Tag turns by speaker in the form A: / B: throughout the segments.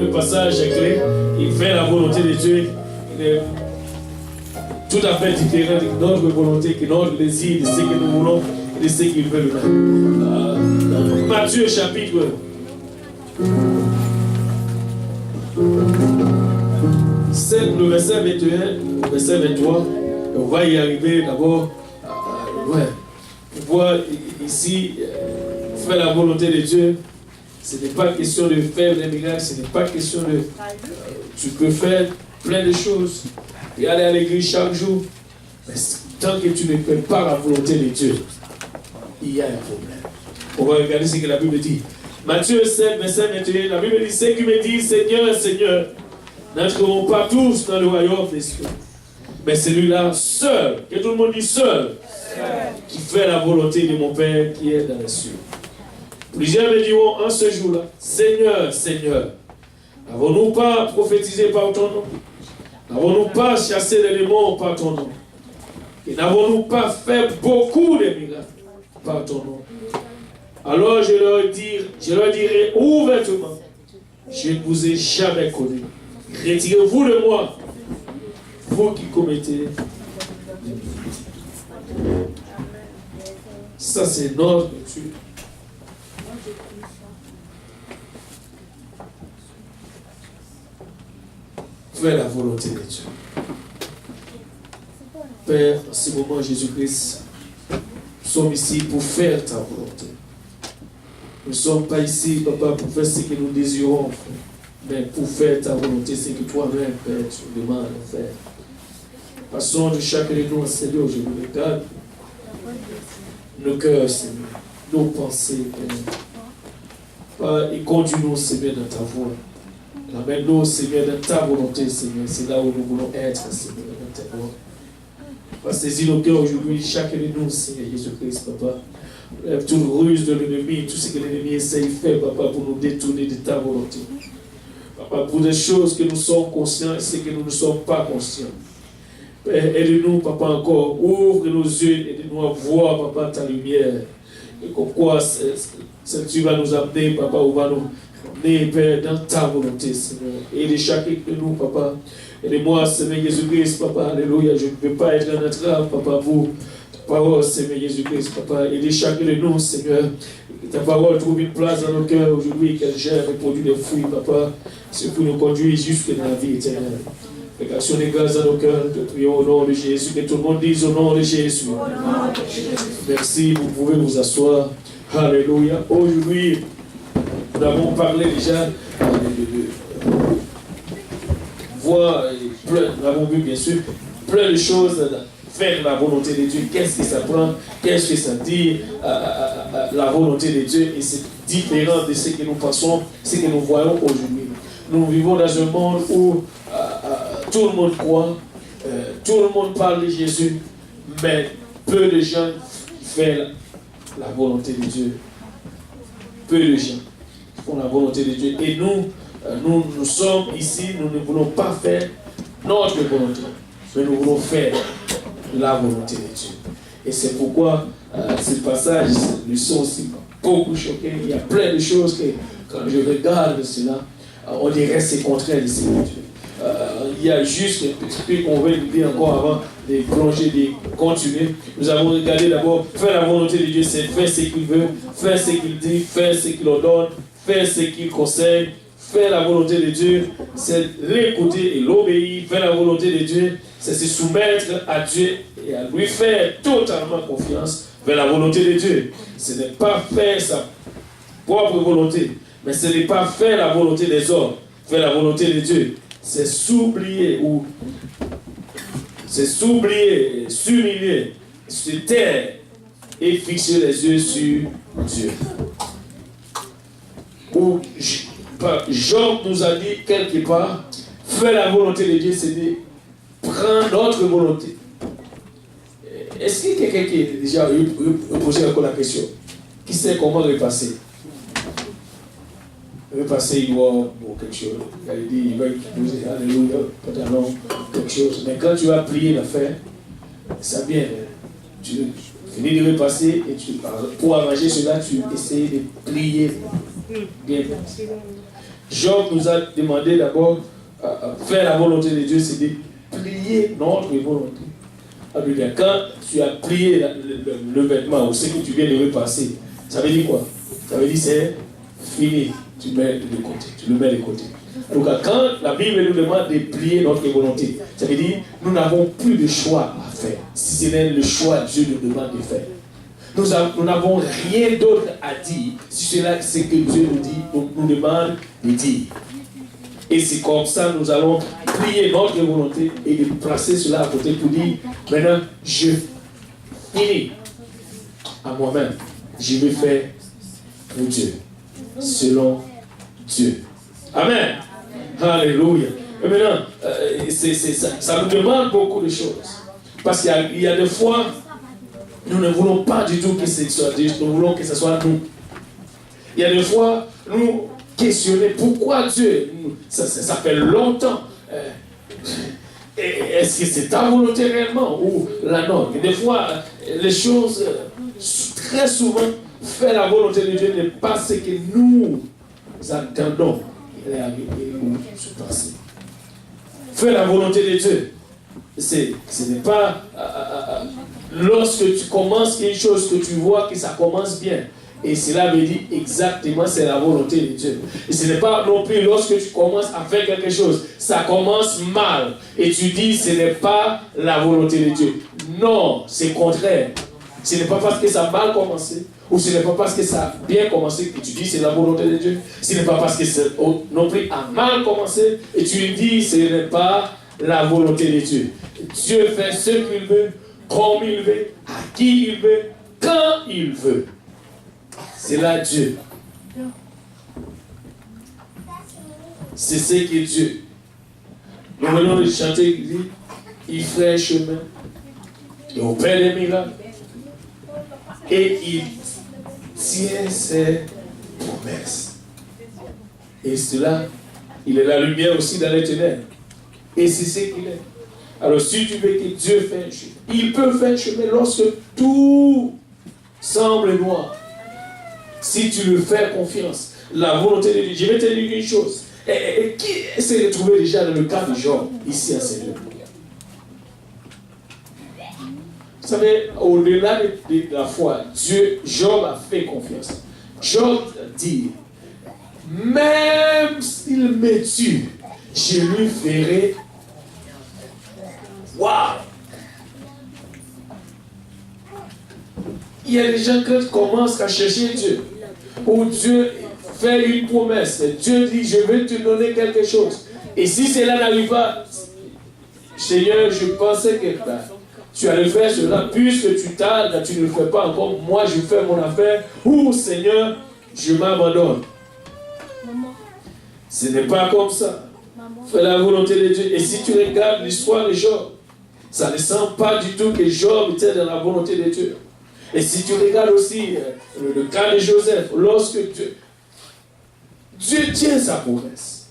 A: le passage est clé. Il fait la volonté de Dieu. Il est tout à fait différent de notre volonté, que notre désir, de ce que nous voulons et de ce qu'il veut. Matthieu chapitre 7, le verset 21, le verset 23. On va y arriver d'abord. On voit ici, faire la volonté de Dieu. Ce n'est pas question de faire des miracles, ce n'est pas question de... tu peux faire plein de choses et aller à l'église chaque jour. Mais tant que tu ne fais pas la volonté de Dieu, il y a un problème. On va regarder ce que la Bible dit. Matthieu 7, verset 21, la Bible dit, ceux qui me disent, Seigneur, Seigneur, n'entreront pas tous dans le royaume des cieux. Mais celui-là seul, que tout le monde dit seul, qui fait la volonté de mon Père qui est dans les cieux. Plusieurs me diront en ce jour-là, Seigneur, Seigneur, n'avons-nous pas prophétisé par ton nom? N'avons-nous pas chassé les démons par ton nom? Et n'avons-nous pas fait beaucoup de miracles par ton nom? Alors je leur dirai ouvertement, je ne vous ai jamais connu. Retirez-vous de moi, vous qui commettez. Ça, c'est notre Dieu. Faire la volonté de Dieu. Père, en ce moment, Jésus-Christ, nous sommes ici pour faire ta volonté. Nous ne sommes pas ici, Papa, pour faire ce que nous désirons, mais pour faire ta volonté, c'est que toi-même, Père, tu nous demandes de faire. Passons de chacun de nous, Seigneur, je vous regarde. Nos cœurs, Seigneur, nos pensées, Père. Et conduis-nous, Seigneur, dans ta voie. Ramène-nous, Seigneur, dans ta volonté, Seigneur. C'est là où nous voulons être, Seigneur, dans ta voie. Saisis nos cœurs aujourd'hui, chacun de nous, Seigneur Jésus-Christ, Papa. Lève toute ruse de l'ennemi, tout ce que l'ennemi essaye de faire, Papa, pour nous détourner de ta volonté. Papa, pour des choses que nous sommes conscients et ce que nous ne sommes pas conscients. Père, aide-nous, Papa, encore. Ouvre nos yeux, aide-nous à voir, Papa, ta lumière. Et comme quoi, tu vas nous amener, Papa, ou va nous amener, Père, dans ta volonté, Seigneur. Aide chacun de nous, Papa. Aide-moi, Seigneur Jésus-Christ, Papa, alléluia. Je ne peux pas être un entrave, Papa, pour ta parole, Seigneur Jésus-Christ, Papa. Aide chacun de nous, Seigneur. Que ta parole trouve une place dans nos cœurs aujourd'hui, qu'elle gère et produit des fruits, Papa. C'est pour nous conduire jusque dans la vie éternelle. Action des grâces dans nos cœurs, te prions au nom de Jésus. Que tout le monde dise au nom de Jésus. Merci, vous pouvez vous asseoir. Alléluia. Aujourd'hui, nous avons parlé déjà de voir, nous avons vu bien sûr plein de choses, faire la volonté de Dieu. Qu'est-ce que ça prend? Qu'est-ce que ça dit? La volonté de Dieu. Et c'est différent de ce que nous pensons, ce que nous voyons aujourd'hui. Nous vivons dans un monde où tout le monde croit, tout le monde parle de Jésus, mais peu de gens font la volonté de Dieu. Peu de gens font la volonté de Dieu. Et nous sommes ici, nous ne voulons pas faire notre volonté, mais nous voulons faire la volonté de Dieu. Et c'est pourquoi ce passage nous sont aussi beaucoup choqués. Il y a plein de choses que, quand je regarde cela, on dirait que c'est contraire de ce que Dieu. Il y a juste un petit peu qu'on veut dire encore avant de plonger, de continuer. Nous avons regardé d'abord, faire la volonté de Dieu, c'est faire ce qu'il veut, faire ce qu'il dit, faire ce qu'il ordonne, faire ce qu'il conseille. Faire la volonté de Dieu, c'est l'écouter et l'obéir. Faire la volonté de Dieu, c'est se soumettre à Dieu et à lui faire totalement confiance. Faire la volonté de Dieu, ce n'est pas faire sa propre volonté, mais ce n'est pas faire la volonté des hommes. Faire la volonté de Dieu, c'est s'oublier ou c'est s'oublier, s'humilier, se taire et fixer les yeux sur Dieu. Ou Job nous a dit quelque part, faire la volonté de Dieu, c'est de prendre notre volonté. Est-ce qu'il y a quelqu'un qui a déjà posé encore la question? Qui sait comment repasser? Repasser, il doit pour quelque chose. Il a dit, il va poser, alléluia, pantalon, quelque chose. Mais quand tu vas plier l'affaire, ça vient. Tu finis de repasser et pour arranger cela, tu essaies de plier bien. Job nous a demandé d'abord faire la volonté de Dieu, c'est de plier notre volonté. Alors, quand tu as plié le vêtement ou ce que tu viens de repasser, ça veut dire quoi? Ça veut dire c'est fini. Tu mets de côté, tu le mets de côté. Donc quand la Bible nous demande de plier notre volonté, ça veut dire nous n'avons plus de choix à faire. Si ce n'est le choix, Dieu nous demande de faire. Nous n'avons rien d'autre à dire si c'est là ce que Dieu nous dit, nous demande de dire. Et c'est comme ça nous allons plier notre volonté et de placer cela à côté pour dire maintenant je finis à moi-même. Je vais faire pour Dieu, selon Dieu. Amen. Alléluia. Et maintenant, ça nous demande beaucoup de choses. Parce qu'il y a des fois, nous ne voulons pas du tout que ce soit Dieu, nous voulons que ce soit nous. Il y a des fois, nous questionner pourquoi Dieu, ça fait longtemps. Est-ce que c'est ta volonté réellement ou la nôtre? Des fois, les choses, très souvent, faire la volonté de Dieu n'est pas ce que nous attendons. Il est arrivé où se passer. Faire la volonté de Dieu, ce n'est pas lorsque tu commences quelque chose que tu vois que ça commence bien. Et cela veut dire exactement c'est la volonté de Dieu. Et ce n'est pas non plus lorsque tu commences à faire quelque chose, ça commence mal. Et tu dis ce n'est pas la volonté de Dieu. Non, c'est le contraire. Ce n'est pas parce que ça a mal commencé, ou ce n'est pas parce que ça a bien commencé que tu dis c'est la volonté de Dieu. Ce n'est pas parce que ça non plus a mal commencé, et tu dis ce n'est pas la volonté de Dieu. Dieu fait ce qu'il veut, comme il veut, à qui il veut, quand il veut. C'est là Dieu. C'est ce que Dieu. Nous venons de chanter, il dit, il fait un chemin, il opère des miracles, et il tient ses promesses. Et cela, il est la lumière aussi dans les ténèbres. Et c'est ce qu'il est. Alors si tu veux que Dieu fasse un chemin, il peut faire un chemin lorsque tout semble noir. Si tu lui fais confiance, la volonté de Dieu. Je vais te dire une chose. Et qui s'est retrouvé déjà dans le cas de Job, ici à Seigneur? Vous savez, au-delà de la foi, Job a fait confiance. Job dit, même s'il me tue, je lui ferai. Waouh! Il y a des gens qui commencent à chercher Dieu, où Dieu fait une promesse. Dieu dit, je vais te donner quelque chose. Et si cela n'arrive pas, Seigneur, je pensais que tu allais faire cela, puisque tu tardes, tu ne le fais pas encore, moi je fais mon affaire, ou Seigneur, je m'abandonne. Ce n'est pas comme ça. Fais la volonté de Dieu. Et si tu regardes l'histoire de Job, ça ne sent pas du tout que Job était dans la volonté de Dieu. Et si tu regardes aussi le cas de Joseph, lorsque Dieu tient sa promesse.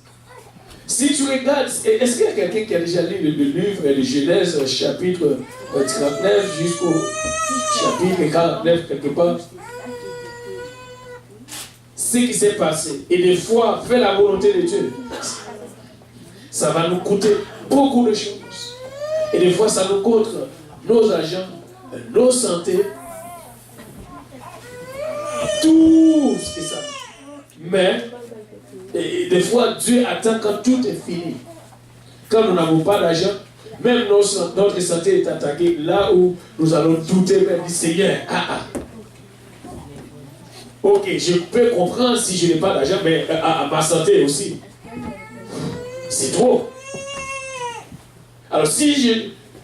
A: Si tu regardes, est-ce qu'il y a quelqu'un qui a déjà lu le livre de Genèse, chapitre 39 jusqu'au chapitre 49, quelque part? Ce qui s'est passé. Et des fois, faire la volonté de Dieu, ça va nous coûter beaucoup de choses. Et des fois, ça nous coûte nos argent, nos santé, tout ce que ça. Mais, des fois, Dieu attend quand tout est fini. Quand nous n'avons pas d'argent, même notre santé est attaquée, là où nous allons douter, même du Seigneur. Ok, je peux comprendre si je n'ai pas d'argent, mais ma santé aussi. C'est trop. Alors, si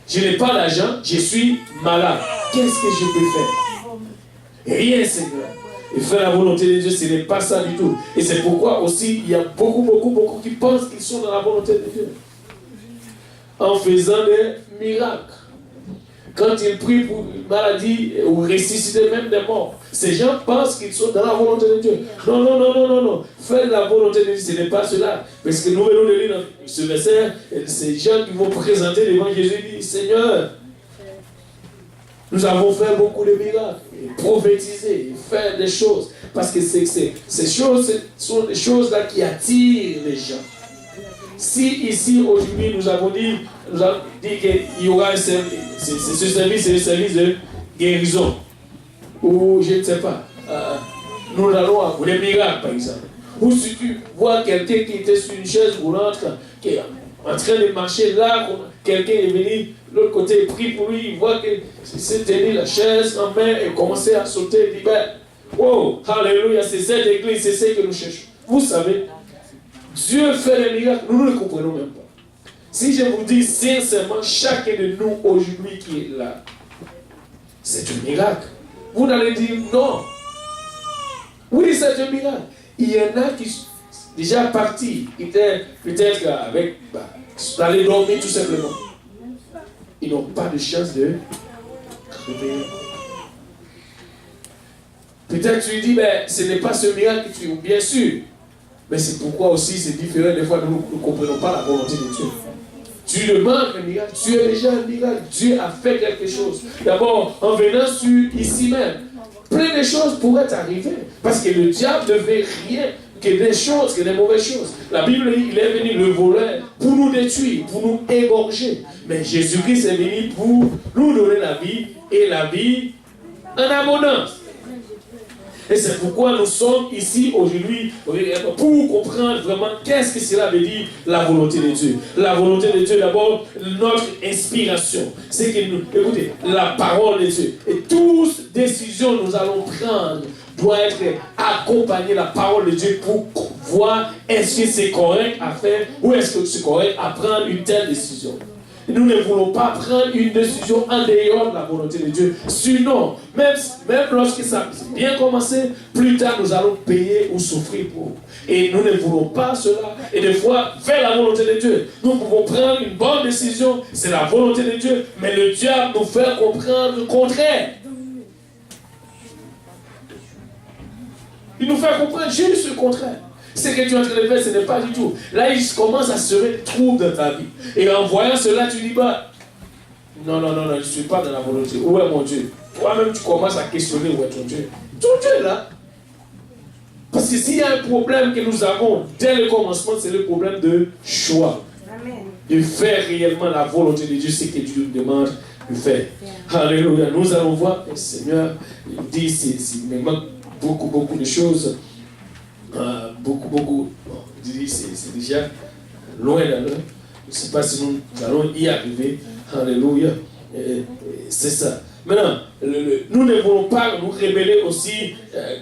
A: je n'ai pas d'argent, je suis malade. Qu'est-ce que je peux faire? Rien, Seigneur. Et faire la volonté de Dieu, ce n'est pas ça du tout. Et c'est pourquoi aussi, il y a beaucoup qui pensent qu'ils sont dans la volonté de Dieu. En faisant des miracles. Quand ils prient pour une maladie ou ressusciter même des morts, ces gens pensent qu'ils sont dans la volonté de Dieu. Non. Faire la volonté de Dieu, ce n'est pas cela. Parce que nous venons de lire dans ce verset, ces gens qui vont présenter devant Jésus disent, Seigneur, Nous avons fait beaucoup de miracles, et prophétisé, et faire des choses. Parce que ces choses sont des choses-là qui attirent les gens. Si ici, aujourd'hui, nous avons dit qu'il y aura un service, ce service, c'est un service de guérison. Ou je ne sais pas, nous allons avoir des miracles, par exemple. Ou si tu vois quelqu'un qui était sur une chaise roulante, qui est en train de marcher là, quelqu'un est venu, de l'autre côté, il prie pour lui, il voit que s'est tenu la chaise en main et commençait à sauter, il dit, ben, wow, alléluia, c'est cette église, c'est ce que nous cherchons. Vous savez, Dieu fait des miracles, nous ne le comprenons même pas. Si je vous dis sincèrement, chacun de nous aujourd'hui qui est là, c'est un miracle. Vous n'allez dire non. Oui, c'est un miracle. Il y en a qui sont déjà partis, ils étaient peut-être avec, d'aller dormir tout simplement. Ils n'ont pas de chance de réveiller. Peut-être tu lui dis, mais ce n'est pas ce miracle que tu veux, bien sûr. Mais c'est pourquoi aussi c'est différent. Des fois, nous ne comprenons pas la volonté de Dieu. Tu demandes un miracle, tu es déjà un miracle. Dieu a fait quelque chose. D'abord, en venant ici même, plein de choses pourraient arriver. Parce que le diable ne veut rien que des choses, que des mauvaises choses. La Bible dit qu'il est venu le voler pour nous détruire, pour nous égorger. Mais Jésus-Christ est venu pour nous donner la vie et la vie en abondance. Et c'est pourquoi nous sommes ici aujourd'hui pour comprendre vraiment qu'est-ce que cela veut dire la volonté de Dieu. La volonté de Dieu, d'abord, notre inspiration. C'est que nous, écoutez, la parole de Dieu. Et toutes décisions que nous allons prendre doivent être accompagnées de la parole de Dieu pour voir est-ce que c'est correct à faire ou est-ce que c'est correct à prendre une telle décision. Nous ne voulons pas prendre une décision en dehors de la volonté de Dieu. Sinon, même lorsque ça a bien commencé, plus tard nous allons payer ou souffrir pour. Et nous ne voulons pas cela. Et des fois, faire la volonté de Dieu. Nous pouvons prendre une bonne décision, c'est la volonté de Dieu, mais le diable nous fait comprendre le contraire. Il nous fait comprendre juste le contraire. Ce que tu es en train de faire, ce n'est pas du tout. Là, il commence à semer des troubles dans ta vie. Et en voyant cela, tu dis, non, je ne suis pas dans la volonté. Où est mon Dieu? Toi-même, tu commences à questionner où est ton Dieu. Ton Dieu est là. Parce que s'il y a un problème que nous avons dès le commencement, c'est le problème de choix. Amen. De faire réellement la volonté de Dieu, ce que Dieu nous demande de faire. Alléluia. Nous allons voir que le Seigneur dit, il manque beaucoup de choses. Beaucoup. Bon, c'est déjà loin là. Je ne sais pas si nous allons y arriver. Alléluia. C'est ça. Maintenant, nous ne voulons pas nous rébeller aussi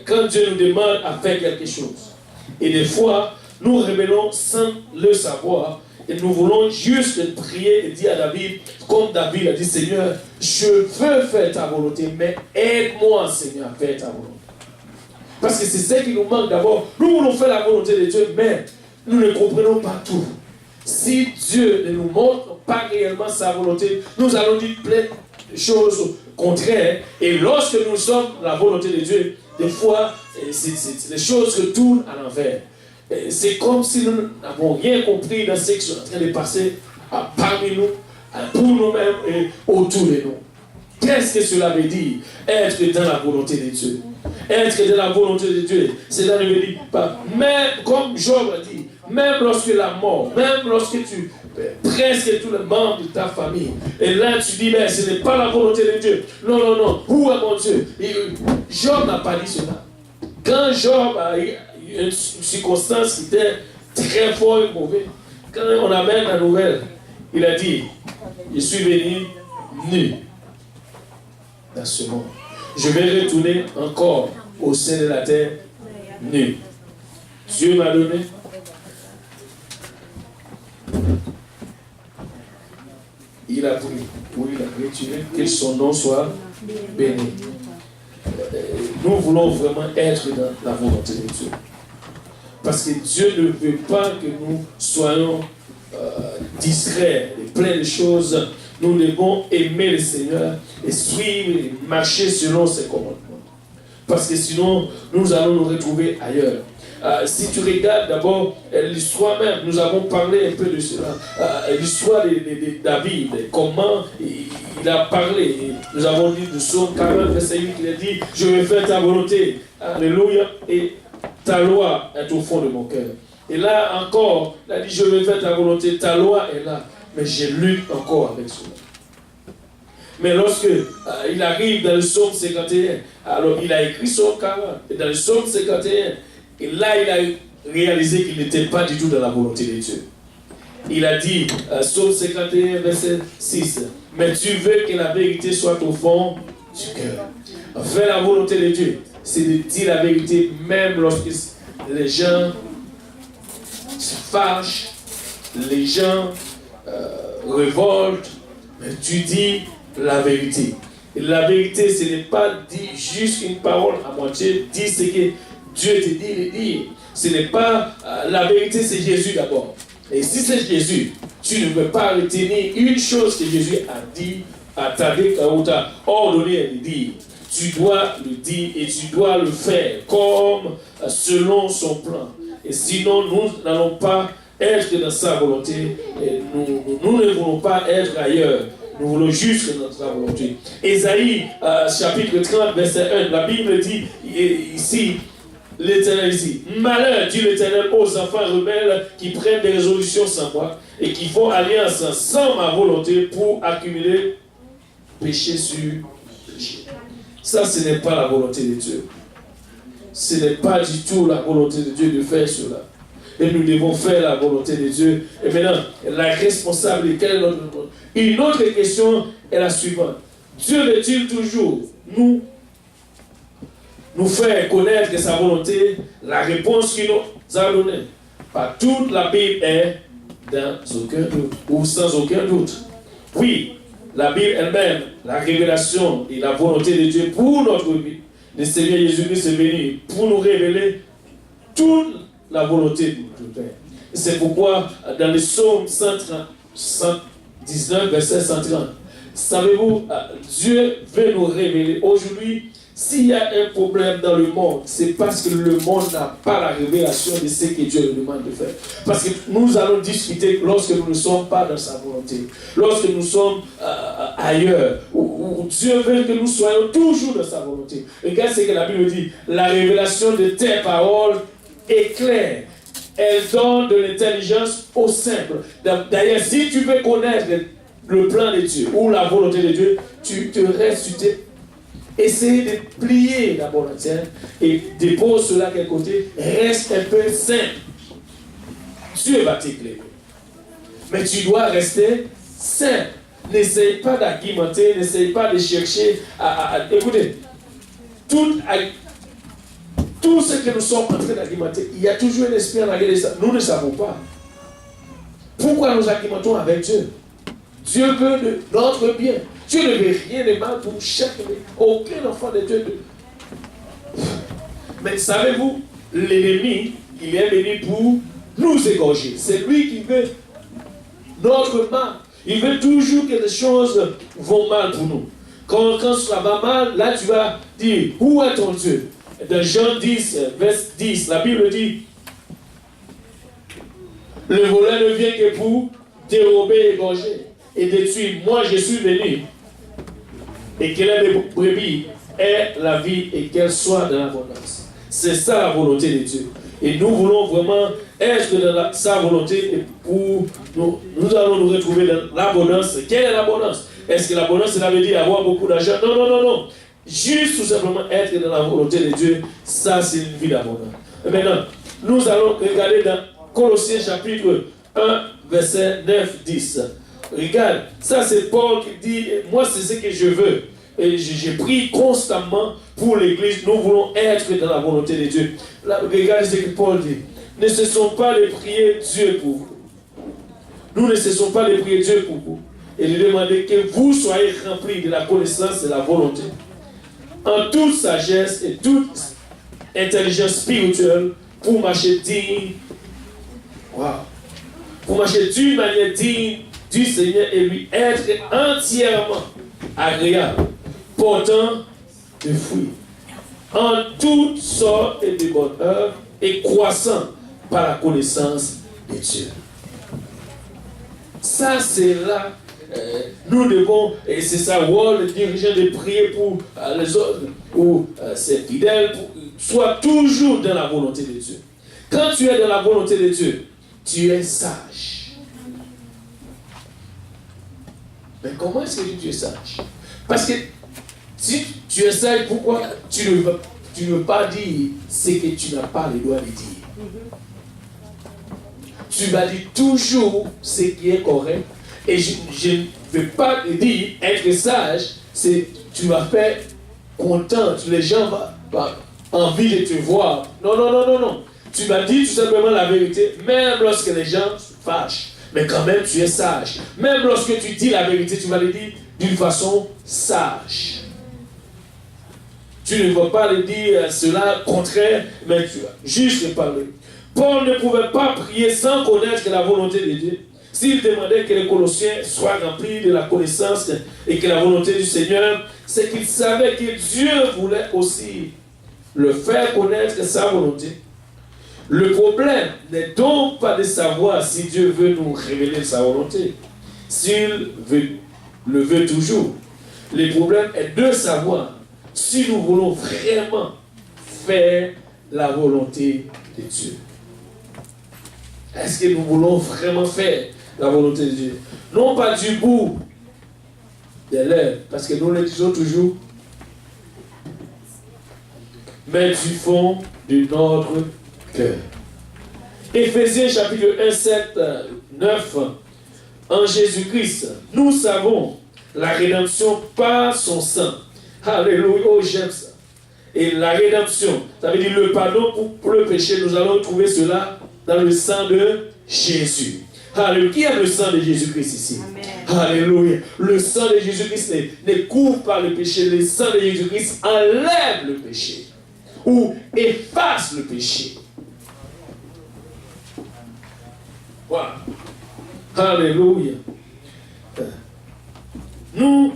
A: quand Dieu nous demande à faire quelque chose. Et des fois, nous rébellons sans le savoir. Et nous voulons juste prier et dire à David, comme David a dit, Seigneur, je veux faire ta volonté, mais aide-moi, Seigneur, à faire ta volonté. Parce que c'est ce qui nous manque d'abord. Nous voulons faire la volonté de Dieu, mais nous ne comprenons pas tout. Si Dieu ne nous montre pas réellement sa volonté, nous allons dire plein de choses contraires. Et lorsque nous sommes la volonté de Dieu, des fois, c'est des choses que tournent à l'envers. C'est comme si nous n'avons rien compris dans ce qui est en train de passer parmi nous, pour nous-mêmes et autour de nous. Qu'est-ce que cela veut dire? Être dans la volonté de Dieu. Être dans la volonté de Dieu, cela ne veut dire pas, même comme Job a dit, même lorsque la mort, même lorsque tu presque tous les membres de ta famille, et là tu dis, mais ce n'est pas la volonté de Dieu. Non, où est mon Dieu? Job n'a pas dit cela. Quand Job a eu une circonstance qui était très fort et mauvaise, quand on amène la nouvelle, il a dit, je suis venu nu dans ce monde. Je vais retourner encore au sein de la terre nu. Dieu m'a donné. Il a pris, oui, il a retiré, que son nom soit béni. Nous voulons vraiment être dans la volonté de Dieu. Parce que Dieu ne veut pas que nous soyons discrets et plein de choses. Nous devons aimer le Seigneur et suivre et marcher selon ses commandements. Parce que sinon, nous allons nous retrouver ailleurs. Si tu regardes d'abord l'histoire même, nous avons parlé un peu de cela, l'histoire de David, comment il a parlé. Nous avons dit de Psaume 40, verset 8, il a dit, je vais faire ta volonté, alléluia, et ta loi est au fond de mon cœur. Et là encore, il a dit, je vais faire ta volonté, ta loi est là, mais je lutte encore avec cela. Mais lorsque il arrive dans le psaume 51, alors il a écrit Psaume 40, et dans le psaume 51, et là il a réalisé qu'il n'était pas du tout dans la volonté de Dieu. Il a dit, psaume 51, verset 6, mais tu veux que la vérité soit au fond du cœur. Faire la volonté de Dieu, c'est de dire la vérité, même lorsque les gens se fâchent, les gens révoltent, mais tu dis la vérité. Et la vérité, ce n'est pas dire juste une parole à moitié, dire ce que Dieu te dit de dire. Ce n'est pas la vérité, c'est Jésus d'abord. Et si c'est Jésus, tu ne peux pas retenir une chose que Jésus a dit, ou t'a ordonné de dire. Tu dois le dire et tu dois le faire comme selon son plan. Et sinon, nous n'allons pas être dans sa volonté. Et nous ne voulons pas être ailleurs. Nous voulons juste notre volonté. Ésaïe, chapitre 30, verset 1, la Bible dit ici, l'Éternel dit, malheur, dit l'Éternel, aux enfants rebelles qui prennent des résolutions sans moi et qui font alliance sans ma volonté pour accumuler péché sur péché. Ça, ce n'est pas la volonté de Dieu. Ce n'est pas du tout la volonté de Dieu de faire cela. Et nous devons faire la volonté de Dieu. Et maintenant, la responsabilité, quelle est notre volonté? Une autre question est la suivante. Dieu veut-il toujours nous faire connaître sa volonté? La réponse qu'il nous a donnée. Pas toute la Bible est dans aucun doute, ou sans aucun doute. Oui, la Bible elle-même, la révélation et la volonté de Dieu pour notre vie. Le Seigneur Jésus-Christ est venu pour nous révéler toute la volonté de notre Père. C'est pourquoi dans le psaume 119, verset 130, savez-vous, Dieu veut nous révéler aujourd'hui, s'il y a un problème dans le monde, c'est parce que le monde n'a pas la révélation de ce que Dieu nous demande de faire. Parce que nous allons discuter lorsque nous ne sommes pas dans sa volonté, lorsque nous sommes ailleurs, où Dieu veut que nous soyons toujours dans sa volonté. Regarde ce que la Bible dit, la révélation de tes paroles est claire. Elle donne de l'intelligence aux simples. D'ailleurs, si tu veux connaître le plan de Dieu ou la volonté de Dieu, tu te restes, essaye de plier d'abord la tienne et dépose cela à quel côté, reste un peu simple. Dieu va t'éclairer. Mais tu dois rester simple. N'essaye pas d'argumenter, n'essaye pas de chercher écoutez, tout ce que nous sommes en train d'argumenter, il y a toujours un esprit en arrière de ça. Nous ne savons pas. Pourquoi nous argumentons avec Dieu? Dieu veut de notre bien. Dieu ne veut rien de mal pour aucun enfant de Dieu. Mais savez-vous, l'ennemi, il est venu pour nous égorger. C'est lui qui veut notre mal. Il veut toujours que les choses vont mal pour nous. Quand ça va mal, là tu vas dire, où est ton Dieu? Dans Jean 10, verset 10, la Bible dit, le voleur ne vient que pour dérober, égorger et détruire. Moi, je suis venu et que les brebis aient la vie et qu'elle soit dans l'abondance. C'est ça la volonté de Dieu. Et nous voulons vraiment être dans sa volonté et pour nous allons nous retrouver dans l'abondance. Quelle est l'abondance? Est-ce que l'abondance, cela veut dire avoir beaucoup d'argent? Non, non, non, non. Juste tout simplement être dans la volonté de Dieu, ça c'est une vie d'abondance. Maintenant, nous allons regarder dans Colossiens chapitre 1, verset 9-10. Regarde, ça c'est Paul qui dit, moi c'est ce que je veux. Et je prie constamment pour l'église. Nous voulons être dans la volonté de Dieu. Là, regarde ce que Paul dit. Ne cessons pas de prier Dieu pour vous. Nous ne cessons pas de prier Dieu pour vous. Et de demander que vous soyez remplis de la connaissance et de la volonté. En toute sagesse et toute intelligence spirituelle pour marcher digne. Wow. Pour marcher d'une manière digne du Seigneur et lui être entièrement agréable, portant de fruits, en toutes sortes de bonnes œuvres, et croissant par la connaissance de Dieu. Ça, c'est là, nous devons, et c'est ça, rôle, le dirigeant, de prier pour les autres, ou ses fidèles, sois toujours dans la volonté de Dieu. Quand tu es dans la volonté de Dieu, tu es sage. Mais comment est-ce que tu es sage? Parce que si tu es sage, pourquoi tu ne veux pas dire ce que tu n'as pas le droit de dire? Tu vas dire toujours ce qui est correct. Et je ne veux pas te dire être sage, c'est tu vas faire content, les gens vont envie de te voir. Non, non, non, non, non. Tu vas dire tout simplement la vérité, même lorsque les gens se fâchent. Mais quand même, tu es sage. Même lorsque tu dis la vérité, tu vas le dire d'une façon sage. Tu ne vas pas le dire cela contraire, mais tu vas juste parler. Paul ne pouvait pas prier sans connaître la volonté de Dieu. S'il demandait que les Colossiens soient remplis de la connaissance et que la volonté du Seigneur, c'est qu'il savait que Dieu voulait aussi le faire connaître sa volonté. Le problème n'est donc pas de savoir si Dieu veut nous révéler sa volonté. S'il le veut toujours. Le problème est de savoir si nous voulons vraiment faire la volonté de Dieu. Est-ce que nous voulons vraiment faire la volonté de Dieu? Non pas du bout des lèvres, parce que nous le disons toujours, mais du fond de notre cœur. Éphésiens chapitre 1, 7, 9. En Jésus-Christ, nous savons la rédemption par son sang. Alléluia, oh j'aime ça. Et la rédemption, ça veut dire le pardon pour le péché, nous allons trouver cela dans le sang de Jésus. Alléluia. Qui a le sang de Jésus-Christ ici? Amen. Alléluia. Le sang de Jésus-Christ ne couvre pas le péché. Le sang de Jésus-Christ enlève le péché. Ou efface le péché. Voilà. Alléluia. Nous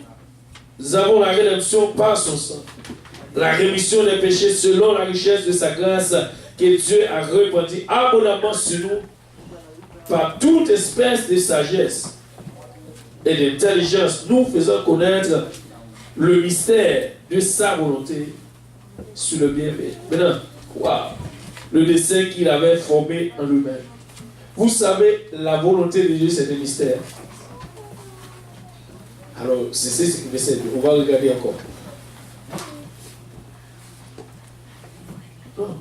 A: avons la rédemption par son sang. La rémission des péchés selon la richesse de sa grâce que Dieu a répandue abondamment sur nous par toute espèce de sagesse et d'intelligence, nous faisons connaître le mystère de sa volonté sur le bienfait. Maintenant, wow, le dessein qu'il avait formé en lui-même. Vous savez, la volonté de Dieu, c'est un mystère. Alors, c'est ce que c'est. On va regarder encore. Non,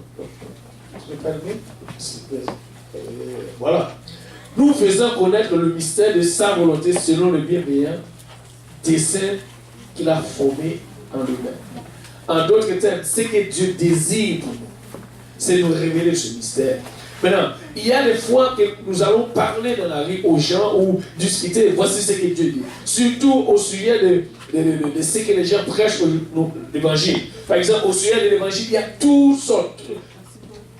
A: je vais calmer. Voilà. Nous faisons connaître le mystère de sa volonté selon le bienveillant dessein qu'il a formé en lui-même. En d'autres termes, ce que Dieu désire pour nous, c'est nous révéler ce mystère. Maintenant, il y a des fois que nous allons parler dans la rue aux gens ou discuter, voici ce que Dieu dit. Surtout au sujet de ce que les gens prêchent l'évangile. Par exemple, au sujet de l'évangile, il y a toutes sortes,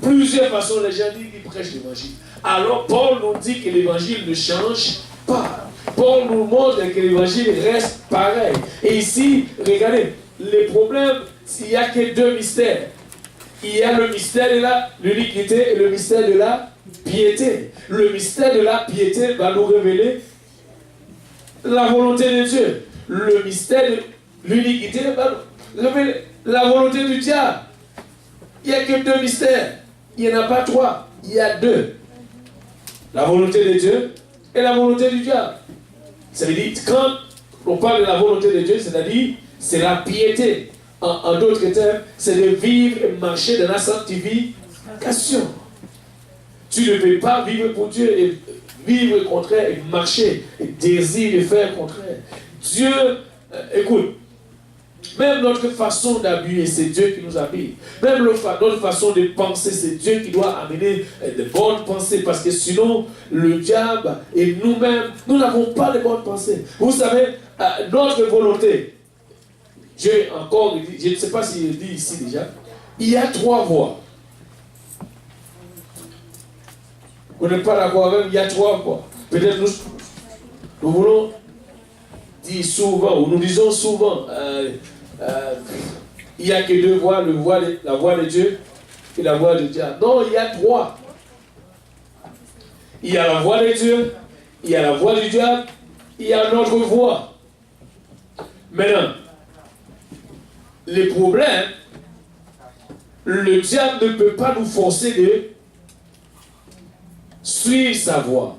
A: plusieurs façons les gens disent qu'ils prêchent l'évangile. Alors, Paul nous dit que l'évangile ne change pas. Paul nous montre que l'évangile reste pareil. Et ici, regardez, les problèmes, il n'y a que deux mystères. Il y a le mystère de l'iniquité et le mystère de la piété. Le mystère de la piété va nous révéler la volonté de Dieu. Le mystère de l'iniquité va nous révéler la volonté du diable. Il n'y a que deux mystères. Il n'y en a pas trois. Il y a deux. La volonté de Dieu et la volonté du diable. Ça veut dire, quand on parle de la volonté de Dieu, c'est-à-dire, c'est la piété. En d'autres termes, c'est de vivre et marcher dans la sanctification. Tu ne peux pas vivre pour Dieu et vivre contraire et marcher et désirer de faire contraire. Dieu, écoute, même notre façon d'habiller, c'est Dieu qui nous habille. Même notre façon de penser, c'est Dieu qui doit amener de bonnes pensées. Parce que sinon, le diable et nous-mêmes, nous n'avons pas de bonnes pensées. Vous savez, notre volonté, Dieu encore, je ne sais pas s'il dit ici déjà, il y a trois voies. On n'est pas d'accord avec, il y a trois voies. Peut-être nous voulons dire souvent, ou nous disons souvent, il n'y a que deux voies, la voie de Dieu et la voix du diable. Non, il y a trois. Il y a la voix de Dieu, il y a la voix du diable, il y a notre voix. Maintenant, les problèmes, le diable ne peut pas nous forcer de suivre sa voix.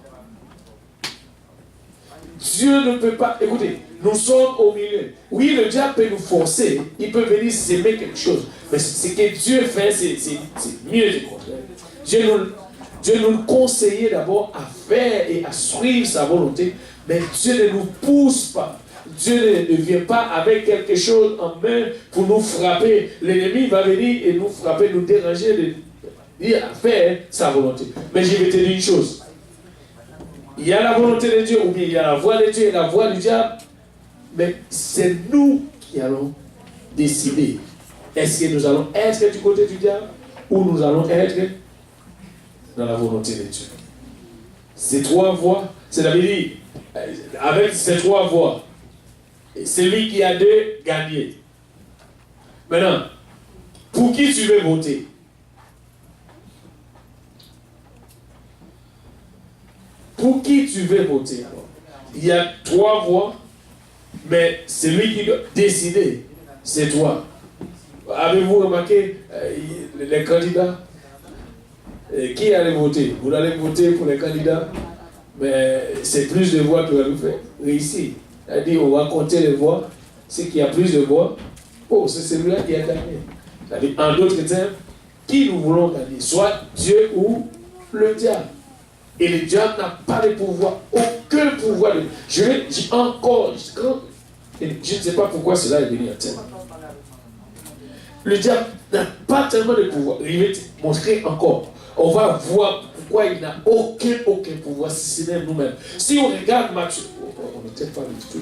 A: Dieu ne peut pas... Écoutez, nous sommes au milieu. Oui, le diable peut nous forcer, il peut venir s'aimer quelque chose. Mais ce que Dieu fait, c'est mieux du contraire. Dieu nous conseille d'abord à faire et à suivre sa volonté, mais Dieu ne nous pousse pas. Dieu ne vient pas avec quelque chose en main pour nous frapper. L'ennemi va venir et nous frapper, nous déranger, de dire à faire sa volonté. Mais je vais te dire une chose. Il y a la volonté de Dieu, ou bien il y a la voix de Dieu et la voix du diable, mais c'est nous qui allons décider. Est-ce que nous allons être du côté du diable ou nous allons être dans la volonté de Dieu? Ces trois voies, c'est-à-dire, avec ces trois voies, celui qui a deux, gagné. Maintenant, pour qui tu veux voter? Pour qui tu veux voter alors? Il y a trois voix, mais celui qui doit décider, c'est toi. Avez-vous remarqué les candidats? Qui allait voter? Vous allez voter pour les candidats, mais c'est plus de voix qui va nous faire réussir. C'est-à-dire, on va compter les voix. C'est qu'il y a plus de voix. Oh, c'est celui-là qui a gagné. C'est-à-dire, en d'autres termes, qui nous voulons gagner? Soit Dieu ou le diable. Et le diable n'a pas de pouvoir, aucun pouvoir. Je dis encore, je ne sais pas pourquoi cela est venu à terme. Le diable n'a pas tellement de pouvoir. Je vais te montrer encore. On va voir pourquoi il n'a aucun pouvoir, si ce n'est nous-mêmes. Si on regarde Matthieu, on n'était pas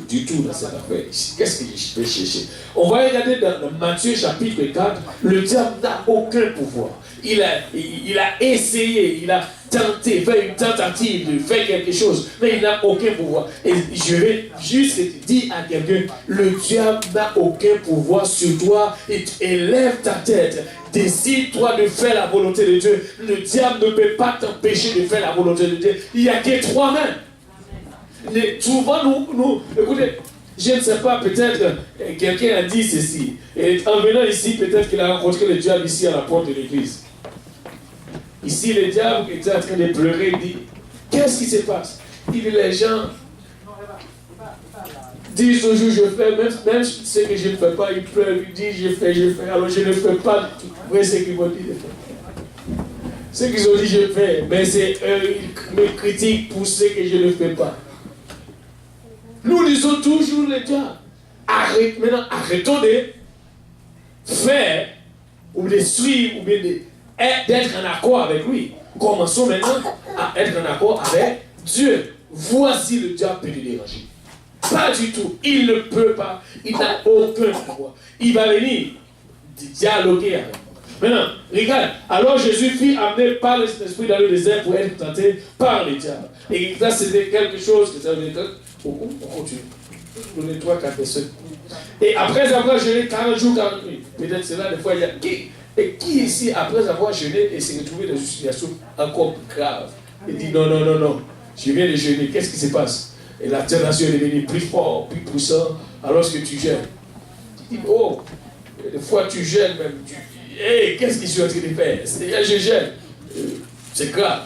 A: du tout dans cette affaire. Qu'est-ce que je vais chercher? On va regarder dans Matthieu chapitre 4, le diable n'a aucun pouvoir. Il a essayé, il a tenté, fait une tentative de faire quelque chose, mais il n'a aucun pouvoir. Et je vais juste dire à quelqu'un, le diable n'a aucun pouvoir sur toi, et élève ta tête. Décide-toi de faire la volonté de Dieu. Le diable ne peut pas t'empêcher de faire la volonté de Dieu. Il n'y a que trois mains. Souvent, nous, écoutez, je ne sais pas, peut-être quelqu'un a dit ceci. Et en venant ici, peut-être qu'il a rencontré le diable ici à la porte de l'église. Ici, le diable était en train de pleurer, il dit, qu'est-ce qui se passe? Il dit, les gens disent toujours, je fais, même ce que je ne fais pas, ils pleurent, ils disent, je fais, alors je ne fais pas du tout. Vous voyez ce qu'ils m'ont dit de faire. Ce qu'ils ont dit, je fais, mais c'est eux, ils me critiquent pour ce que je ne fais pas. Nous disons toujours le diable. Maintenant, arrêtons de faire, ou de suivre, ou bien d'être en accord avec lui. Commençons maintenant à être en accord avec Dieu. Voici le diable peut te déranger. Pas du tout. Il ne peut pas. Il n'a aucun pouvoir. Il va venir dialoguer avec nous. Maintenant, regarde. Alors Jésus fut amené par l'Esprit dans le désert pour être tenté par le diable. Et ça, c'était quelque chose que ça veut dire. On continue. On est 3-4 personnes. Et après avoir jeûné 40 jours, 40 nuits, peut-être c'est là des fois il y a qui ici, après avoir jeûné et s'est retrouvé dans une situation encore plus grave, et dit non, je viens de jeûner, qu'est-ce qui se passe? Et la tentation est devenue plus forte, plus puissante, alors que tu jeûnes. Tu dis, oh, des fois tu jeûnes même, qu'est-ce que je suis en train de faire? Je jeûne. C'est grave.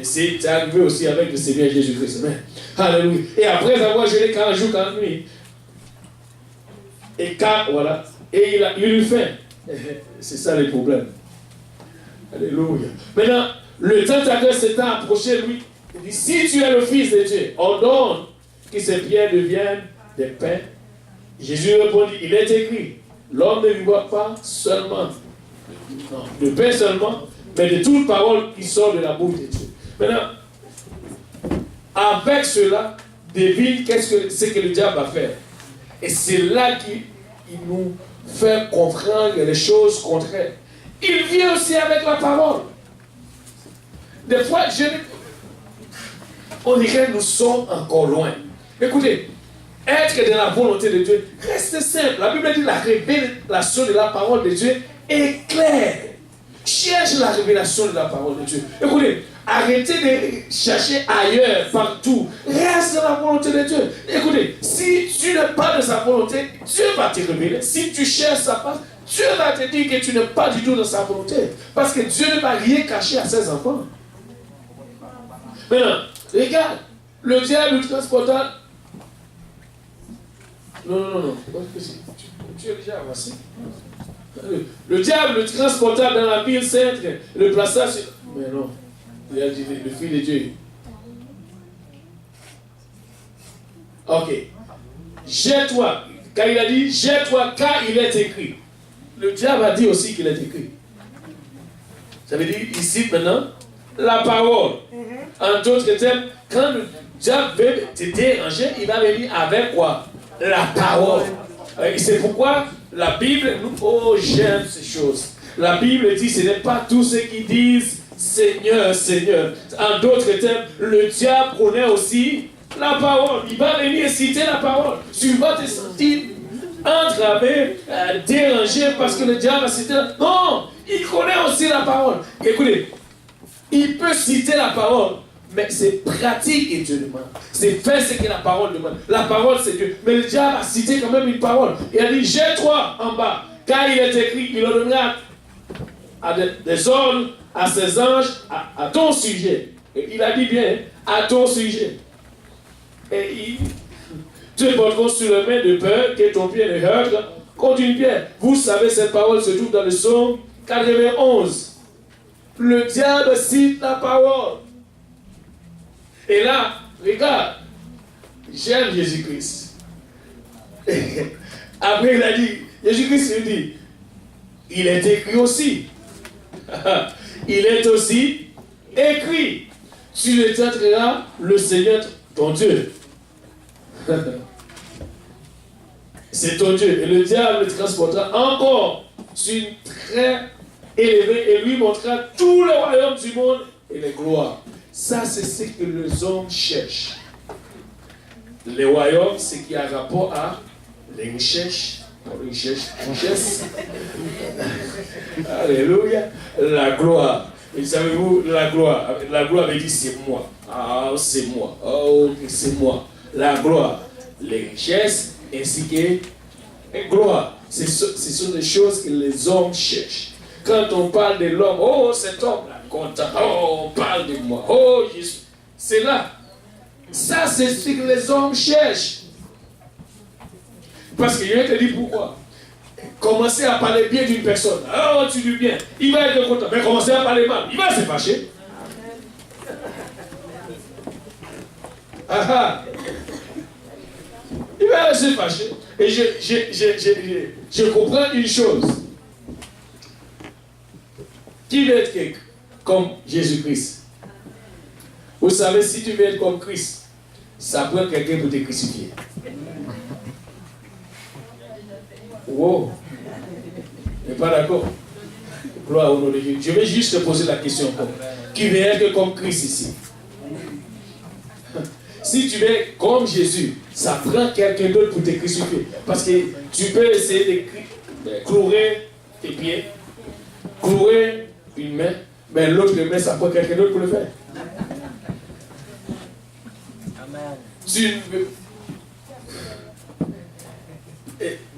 A: C'est arrivé aussi avec le Seigneur Jésus-Christ. Alléluia. Et après avoir jeûné 40 jours, 40 nuits, et il a eu faim. C'est ça le problème. Alléluia. Maintenant, le tentateur s'étant approché de lui, il dit, si tu es le Fils de Dieu, ordonne que ces pierres deviennent des pains. Jésus répondit, il est écrit, l'homme ne vivra pas seulement, non, de pain seulement, mais de toute parole qui sort de la bouche de Dieu. Maintenant, avec cela, devine ce que le diable va faire. Et c'est là qu'il nous fait comprendre les choses contraires. Il vient aussi avec la parole. Des fois, on dirait que nous sommes encore loin. Écoutez, être dans la volonté de Dieu, reste simple. La Bible dit la révélation de la parole de Dieu est claire. cherche la révélation de la parole de Dieu. Écoutez, arrêtez de chercher ailleurs, partout. Reste dans la volonté de Dieu. Écoutez, si tu n'es pas de sa volonté, Dieu va te révéler. Si tu cherches sa face, Dieu va te dire que tu n'es pas du tout dans sa volonté. Parce que Dieu ne va rien cacher à ses enfants. Maintenant, regarde, le diable le transporta. Non. Tu es déjà avancé. Le diable le transporta dans la ville sainte, le plaça sur. Mais non, il a dit le Fils de Dieu. Ok. Jette-toi. Quand il a dit jette-toi, car il est écrit. Le diable a dit aussi qu'il est écrit. Ça veut dire ici maintenant la parole. En d'autres termes, quand le diable veut te déranger, il va venir avec quoi? La parole. Et c'est pourquoi la Bible, j'aime ces choses. La Bible dit, ce n'est pas tous ceux qui disent Seigneur, Seigneur. En d'autres termes, le diable connaît aussi la parole. Il va venir citer la parole. Tu vas te sentir entravé, dérangé parce que le diable a cité la... Non, il connaît aussi la parole. Écoutez, il peut citer la parole, mais c'est pratique que Dieu demande. C'est faire ce que la parole demande. La parole, c'est Dieu. Mais le diable a cité quand même une parole. Il a dit, jette-toi en bas. Car il est écrit, il donnera à des ordres, à ses anges, à ton sujet. Et il a dit bien, à ton sujet. Et te porteront sur le main de peur que ton pied ne heurte contre une pierre. Vous savez, cette parole se trouve dans le psaume 91. Le diable cite la parole. Et là, regarde, j'aime Jésus-Christ. Après, il a dit, Jésus-Christ lui dit, il est écrit aussi. Il est aussi écrit. Tu ne tenteras le Seigneur ton Dieu. C'est ton Dieu. Et le diable le transportera encore sur une très élevée et lui montrera tous les royaumes du monde et les gloires. Ça, c'est ce que les hommes cherchent. Les royaumes, c'est ce qui a rapport à les richesses. Alléluia. La gloire. Et savez-vous, la gloire veut dire c'est moi. Ah, c'est moi. Oh, c'est moi. La gloire, les richesses, ainsi que la gloire. Ce sont des choses que les hommes cherchent. Quand on parle de l'homme, oh, cet homme-là, content, oh, on parle de moi, oh, Jésus. C'est là. Ça, c'est ce que les hommes cherchent. Parce que je vais te dire pourquoi. Commencer à parler bien d'une personne. Oh, tu dis bien. Il va être content. Mais commencer à parler mal. Il va se fâcher. Ah, il va se fâcher. Et je comprends une chose. Qui veut être comme Jésus-Christ? Vous savez, si tu veux être comme Christ, ça prend quelqu'un pour te crucifier. Wow. Tu n'es pas d'accord? Gloire au nom de Dieu. Je vais juste te poser la question. Qui veut être comme Christ ici? Si tu veux être comme Jésus, ça prend quelqu'un d'autre pour te crucifier. Parce que tu peux essayer de clouer tes pieds, clouer une main, mais l'autre main, ça prend quelqu'un d'autre pour le faire. Amen. Tu veux...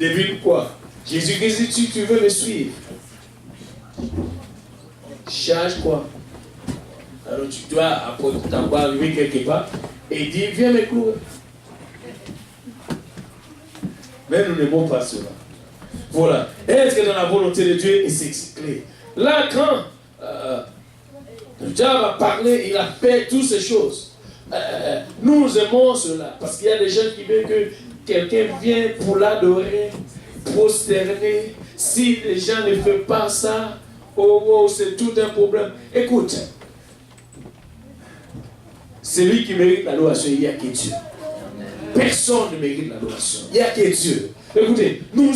A: Devine quoi? Jésus-Christ dit, tu veux me suivre. Charge quoi? Alors tu dois arriver quelque part et dire, viens me clouer. Mais nous n'aimons pas cela. Voilà. Être dans la volonté de Dieu, et c'est clair. Là, quand le diable a parlé, il a fait toutes ces choses. Nous aimons cela. Parce qu'il y a des gens qui veulent que quelqu'un vienne pour l'adorer, prosterner. Si les gens ne font pas ça, oh, c'est tout un problème. Écoute, celui qui mérite l'adoration, il n'y a que Dieu. Personne ne mérite l'adoration. Il n'y a que Dieu. Écoutez, nous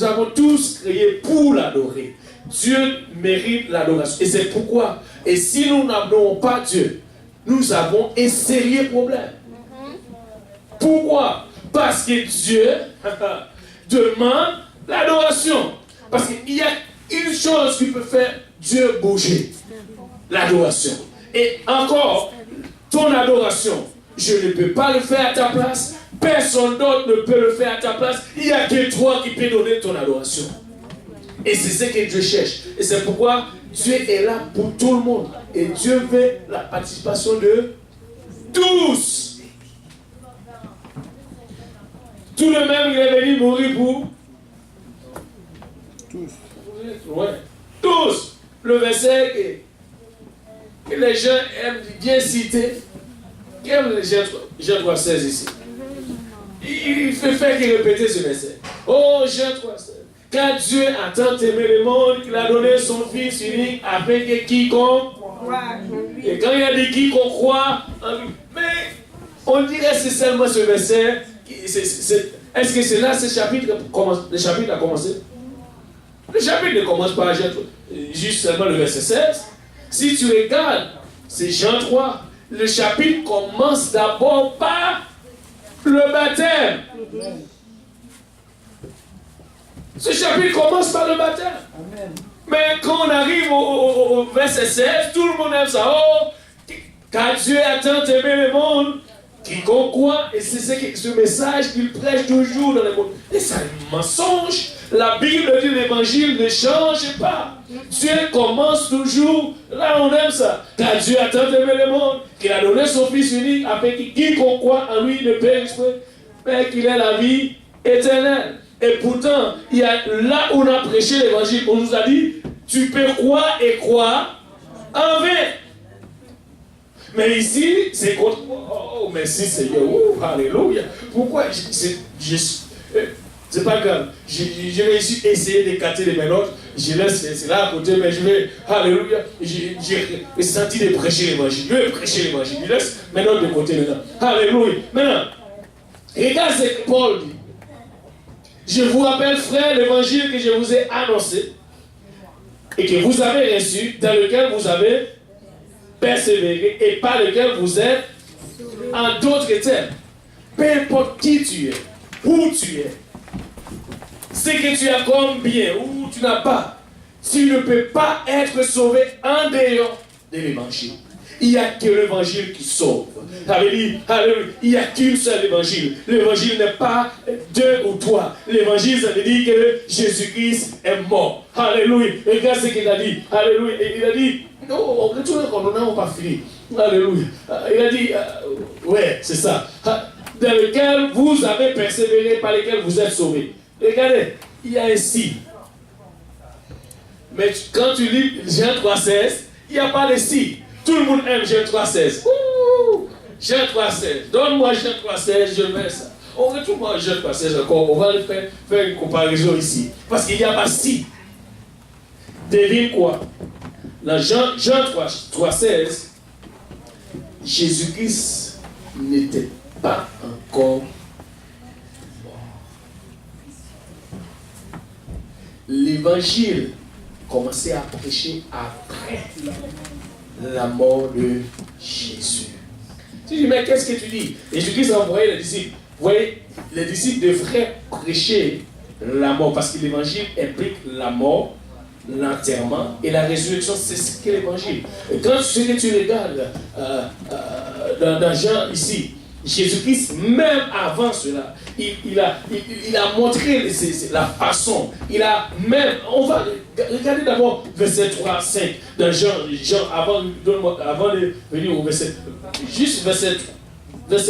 A: avons tous créé pour l'adorer. Dieu mérite l'adoration. Et c'est pourquoi, et si nous n'adorons pas Dieu, nous avons un sérieux problème. Pourquoi? Parce que Dieu demande l'adoration. Parce qu'il y a une chose qui peut faire Dieu bougeait. L'adoration. Et encore, ton adoration, je ne peux pas le faire à ta place. Personne d'autre ne peut le faire à ta place. Il n'y a que toi qui peux donner ton adoration. Et c'est ce que Dieu cherche. Et c'est pourquoi Dieu est là pour tout le monde. Et Dieu veut la participation de tous. Tout le même, il est venu mourir pour tous. Ouais. Tous. Le verset que les gens aiment bien citer. Quel Jean 3,16 ici? Il fait faire qu'il répétait ce verset. Oh, Jean 3,16. Car Dieu a tant aimé le monde qu'il a donné son Fils unique afin que quiconque. Et quand il a dit quiconque croit en lui. Mais on dirait que c'est seulement ce verset. Est-ce que c'est là ce chapitre le chapitre a commencé? Le chapitre ne commence pas à juste seulement le verset 16. Si tu regardes, c'est Jean 3. Le chapitre commence d'abord par le baptême. Ce chapitre commence par le baptême. Amen. Mais quand on arrive au verset 16, tout le monde aime ça. Oh, car Dieu a tant aimé le monde, quiconque croit, et c'est ce message qu'il prêche toujours dans le monde. Et c'est un mensonge. La Bible dit l'évangile ne change pas. Dieu commence toujours, là on aime ça. Car Dieu a tant aimé le monde, qu'il a donné son Fils unique, afin que quiconque croit en lui ne périsse pas, mais qu'il ait la vie éternelle. Et pourtant, il y a là où on a prêché l'évangile, on nous a dit, tu peux croire et croire en vain. Mais ici, c'est contre. Oh, merci Seigneur. Oh, alléluia. Pourquoi c'est pas grave. Je vais ici essayer d'écarter les menottes. Je laisse, c'est là à côté, mais je vais. Alléluia. J'ai senti de prêcher l'évangile. Je vais prêcher l'évangile. Je laisse mes notes de côté maintenant. Alléluia. Maintenant, regarde ce que Paul dit. Je vous rappelle, frère, l'évangile que je vous ai annoncé et que vous avez reçu, dans lequel vous avez persévéré et par lequel vous êtes, en d'autres termes. Peu importe qui tu es, où tu es, ce que tu as comme bien ou tu n'as pas, tu ne peux pas être sauvé en dehors de l'évangile. Il n'y a que l'évangile qui sauve. Ça veut dire, il n'y a qu'une seule évangile. L'évangile n'est pas deux ou trois. L'évangile, ça veut dire que Jésus-Christ est mort. Alléluia. Regarde ce qu'il a dit. Alléluia. Et il a dit, on retourne quand on n'a pas fini. Alléluia. Il a dit, ouais, c'est ça. Dans lequel vous avez persévéré, par lequel vous êtes sauvés. Regardez, il y a un si. Mais quand tu lis Jean 3,16, il n'y a pas de si. Tout le monde aime Jean 3,16. Jean 3,16. Donne-moi Jean 3,16, je mets ça. On retourne à Jean 3,16 encore. On va faire une comparaison ici. Parce qu'il n'y a pas si. Devine quoi? Dans Jean 3,16, Jésus-Christ n'était pas encore mort. L'évangile commençait à prêcher après la mort de Jésus. Tu dis, mais qu'est-ce que tu dis? Et Jésus-Christ a envoyé les disciples. Vous voyez, les disciples devraient prêcher la mort parce que l'évangile implique la mort, l'enterrement et la résurrection. C'est ce qu'est l'évangile. Et quand tu regardes dans Jean ici, Jésus-Christ, même avant cela, il a montré la façon. Il a même, on va regarder d'abord verset 3, 5, dans Jean avant de venir au verset, juste verset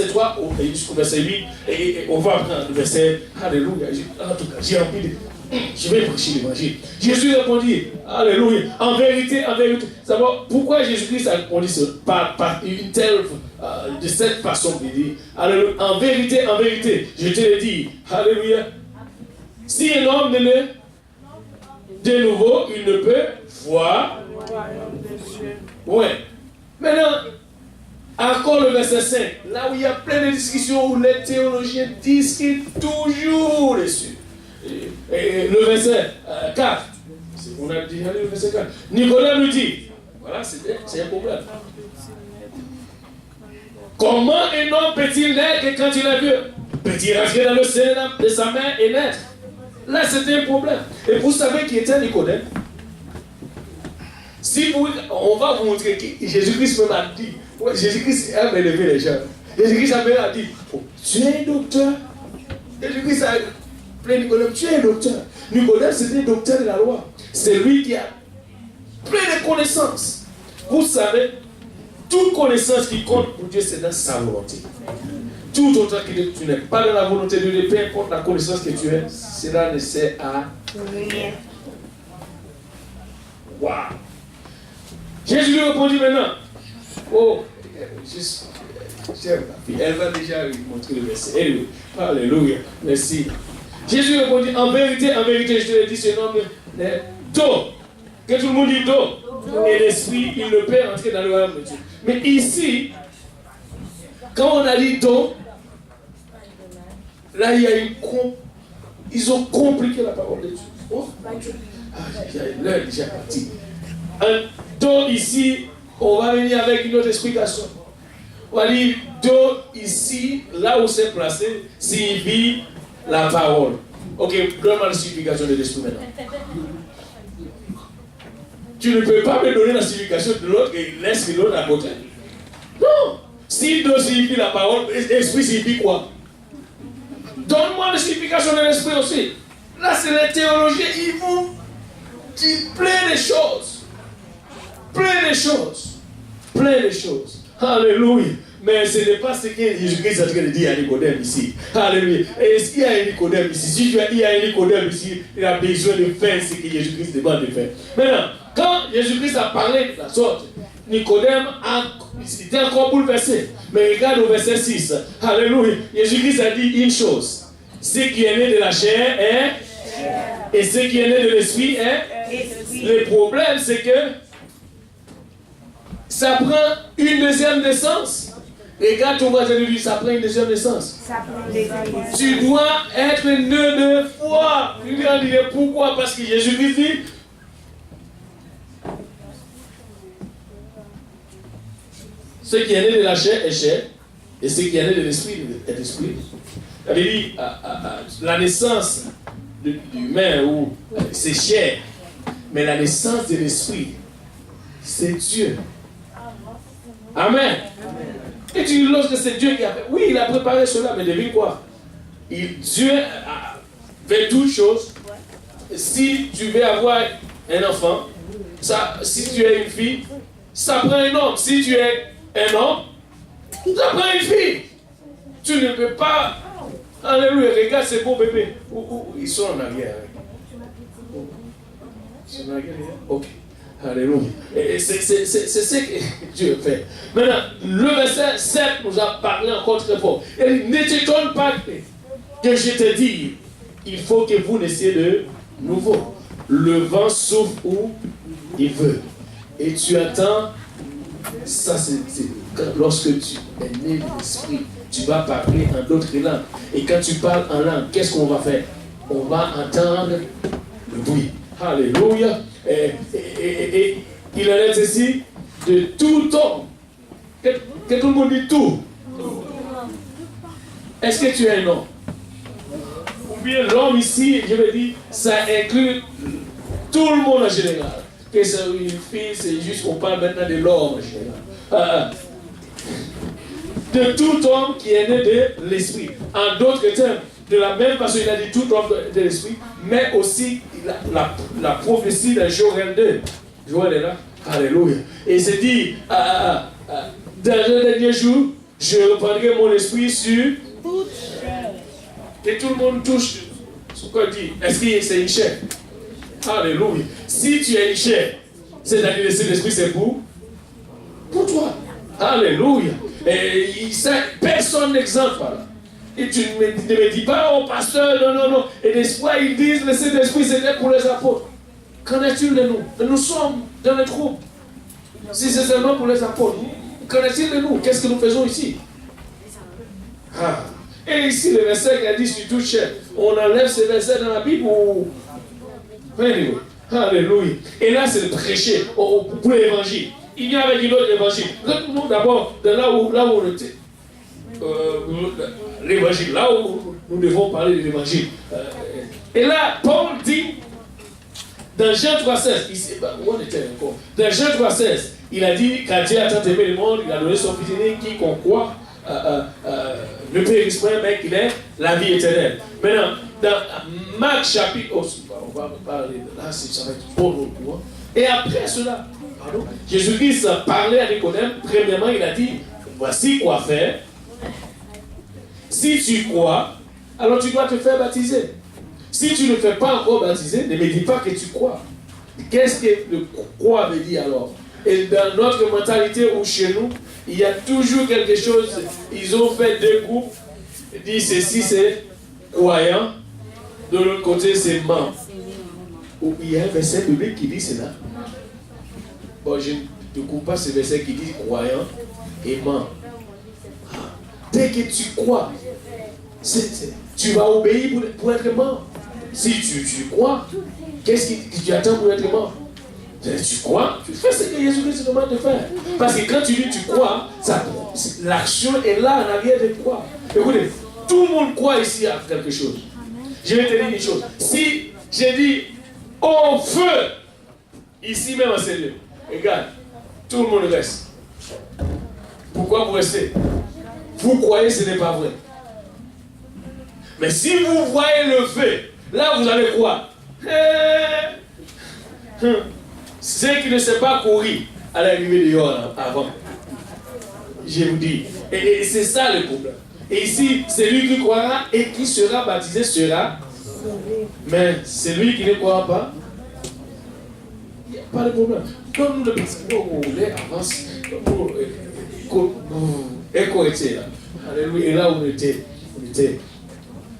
A: 3 jusqu'au verset 8, et on va prendre le verset, alléluia, en tout cas, j'ai envie de... Je vais prêcher l'évangile. Jésus répondit, alléluia, en vérité, savoir pourquoi Jésus-Christ a répondu par une telle, de cette façon, il dit, alléluia, en vérité, je te le dis, alléluia, si un homme ne naît de nouveau, il ne peut voir. Ouais. Maintenant, encore le verset 5, là où il y a plein de discussions où les théologiens discutent toujours dessus. Et le verset 4, on a déjà lu le verset 4. Nicolas lui dit, voilà, c'est un problème. Comment un homme peut-il naître quand il est vieux? Peut-il rentrer dans le sein de sa mère et naître? Là, c'était un problème. Et vous savez qui était Nicodème? Si vous, on va vous montrer que Jésus-Christ même a dit, ouais, Jésus-Christ a élevé les gens. Jésus-Christ a même dit, oh, tu es un docteur. Jésus-Christ a appelé Nicodème, tu es un docteur. Nicodème, c'était le docteur de la loi. C'est lui qui a plein de connaissances. Vous savez, toute connaissance qui compte pour Dieu, c'est dans sa volonté. Tout autant que tu n'es pas dans la volonté de Dieu, peu importe la connaissance que tu as, cela ne sert à rien. Waouh! Jésus lui répondit maintenant. Oh, juste, j'aime la fille. Elle va déjà lui montrer le verset. Alléluia. Merci. Jésus répondit, en vérité, je te l'ai dit, ce nom de d'eau. Que tout le monde dit d'eau. Et l'esprit, il ne peut entrer dans le royaume de Dieu. Mais ici, quand on a dit d'eau, là, il y a une ils ont compliqué la parole de Dieu. Oh, l'heure est déjà partie. D'eau ici, on va venir avec une autre explication. On va dire d'eau ici, là où c'est placé, signifie la parole. Ok, donne-moi la signification de l'esprit maintenant. Tu ne peux pas me donner la signification de l'autre et laisse l'autre à côté. Non. Si d'eau signifie la parole, l'esprit signifie quoi? Donne-moi la signification de l'esprit aussi. Là, c'est les théologiens, ils vont dire plein de choses. Plein de choses. Plein de choses. Alléluia. Mais ce n'est pas ce que Jésus-Christ est en train de dire à Nicodème ici. Alléluia. Est-ce qu'il y a un Nicodème ici? Si il y a un Nicodème ici, il a besoin de faire ce que Jésus-Christ demande de faire. Maintenant, quand Jésus-Christ a parlé de la sorte, Nicodème était encore bouleversé. Mais regarde au verset 6. Alléluia. Jésus-Christ a dit une chose. Ce qui est né de la chair est, et ce qui est né de l'esprit est. Le problème, c'est que ça prend une deuxième naissance. Regarde ton voisin lui, ça prend une deuxième naissance. Tu dois être né deux fois. Tu lui as dit pourquoi? Parce que Jésus-Christ dit ce qui est né de la chair est chair, et ce qui est né de l'esprit est esprit. C'est-à-dire, la naissance de l'humain, c'est chair, mais la naissance de l'esprit, c'est Dieu. Amen. Et tu dis, lorsque c'est Dieu qui a fait, oui, il a préparé cela, mais devine quoi? Dieu a fait toutes choses. Si tu veux avoir un enfant, si tu es une fille, ça prend un homme. Si tu es un homme, ça prend une fille. Tu ne peux pas. Alléluia, regarde ces beaux bébés. Ils sont en arrière. Ils sont en arrière. Ok. Alléluia. Et c'est ce que Dieu fait. Maintenant, le verset 7 nous a parlé encore très fort. Et ne t'étonne pas que je te dise, il faut que vous naissiez de nouveau. Le vent souffle où il veut. Et tu attends, ça c'est lorsque tu es né de l'esprit, tu vas parler en d'autres langues. Et quand tu parles en langue, qu'est-ce qu'on va faire? On va entendre le bruit. Alléluia. Et il en est ici de tout homme. Que tout le monde dit tout. Est-ce que tu es un homme? Ou bien l'homme ici, je veux dire, ça inclut tout le monde en général. Que c'est une fille, c'est juste qu'on parle maintenant de l'homme en général. De tout homme qui est né de l'esprit. En d'autres termes, de la même façon, il a dit tout homme de l'esprit, mais aussi la prophétie de Joël 2. Joël est là. Alléluia. Et il s'est dit, dans le dernier jour, je reprendrai mon esprit sur toute chair. Et tout le monde touche ce qu'on dit. Est-ce que c'est une chair? Alléluia. Si tu es une chair, c'est-à-dire que l'esprit, c'est pour toi. Alléluia. Et personne n'exemple par là. Et tu ne me dis pas, oh pasteur, non. Et des fois, ils disent, le Saint-Esprit, c'était pour les apôtres. Qu'en est-il de nous? Nous sommes dans les troupes. Si c'est seulement pour les apôtres, qu'en est-il de nous? Qu'est-ce que nous faisons ici? Et ici, le verset qui a dit sur toute chair, on enlève ce verset dans la Bible ou... Anyway. Alléluia. Et là, c'est le prêcher pour l'évangile. Il y a avec une autre évangile. Nous, d'abord, là où on était. L'évangile, là où nous devons parler de l'évangile. Et là, Paul dit, Dans Jean 3,16, on était encore. Dans Jean 3,16, il a dit quand Dieu a tant aimé le monde, il a donné son fils aîné, quiconque croit ne périsse point, mais qu'il ait la vie éternelle. Maintenant, dans Marc chapitre, on va parler de là, ça va être trop long pour moi. Et après cela, Jésus-Christ parlait à Nicodème. Premièrement, il a dit voici quoi faire. Si tu crois, alors tu dois te faire baptiser. Si tu ne fais pas encore baptiser, ne me dis pas que tu crois. Qu'est-ce que le croire veut dire alors? Et dans notre mentalité ou chez nous, il y a toujours quelque chose. Ils ont fait deux groupes. Ils disent ceci c'est croyant, de l'autre côté c'est mort. Il y a un verset biblique qui dit cela. Bon, je ne coupe pas ce verset qui dit croyant et mort. Dès que tu crois, tu vas obéir pour être mort. Si tu crois, qu'est-ce que tu attends pour être mort? Tu crois, tu fais ce que Jésus-Christ te demande de faire. Parce que quand tu dis tu crois, l'action est là en arrière de croire. Écoutez, tout le monde croit ici à quelque chose. Je vais te dire une chose. Si j'ai dit au feu, ici même en Seigneur, regarde, tout le monde reste. Pourquoi vous restez? Vous croyez que ce n'est pas vrai. Mais si vous voyez le feu, là vous allez croire. Ceux qui ne savent pas courir, allez arriver dehors avant. Je vous dis. Et c'est ça le problème. Et ici, celui qui croira et qui sera baptisé sera. Mais celui qui ne croira pas, il n'y a pas de problème. Comme nous le basketball, on voulait avance. Écho était là. Alléluia. Et là où on était.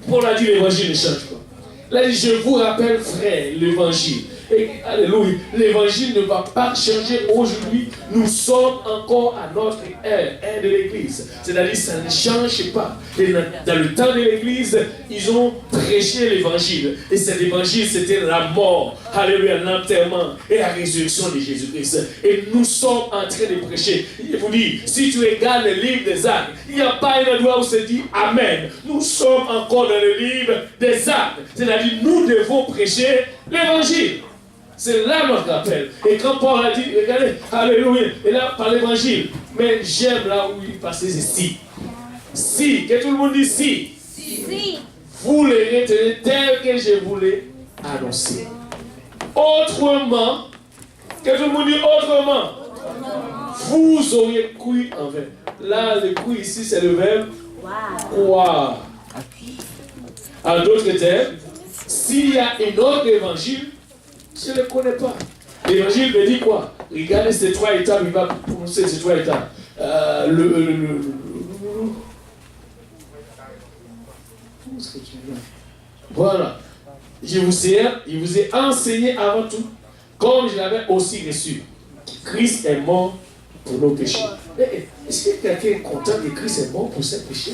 A: Paul a dit l'évangile ne change pas. Là, je vous rappelle, frère, l'évangile. Et alléluia, l'évangile ne va pas changer aujourd'hui. Nous sommes encore à notre ère de l'église. C'est-à-dire, ça ne change pas. Et dans le temps de l'église, ils ont prêché l'évangile. Et cet évangile, c'était la mort, alléluia, l'enterrement et la résurrection de Jésus-Christ. Et nous sommes en train de prêcher. Je vous dis, si tu regardes le livre des Actes, il n'y a pas un endroit où se dit Amen. Nous sommes encore dans le livre des Actes. C'est-à-dire, nous devons prêcher l'évangile. C'est là notre appel. Et quand Paul a dit, regardez, alléluia, et là par l'évangile, mais j'aime là où il passait, c'est si. Si, que tout le monde dit si. Si. Vous les retenez tel que je vous l'ai annoncé. Autrement, que tout le monde dit autrement. Vous auriez cru en vain. Là, le cru ici, c'est le verbe croire. En d'autres termes, s'il y a un autre évangile, je ne le connais pas. L'évangile me dit quoi? Regardez ces trois étapes, il va prononcer ces trois étapes. Voilà. Je vous ai enseigné avant tout, comme je l'avais aussi reçu. Christ est mort pour nos péchés. Est-ce que quelqu'un est content que Christ est mort pour ses péchés?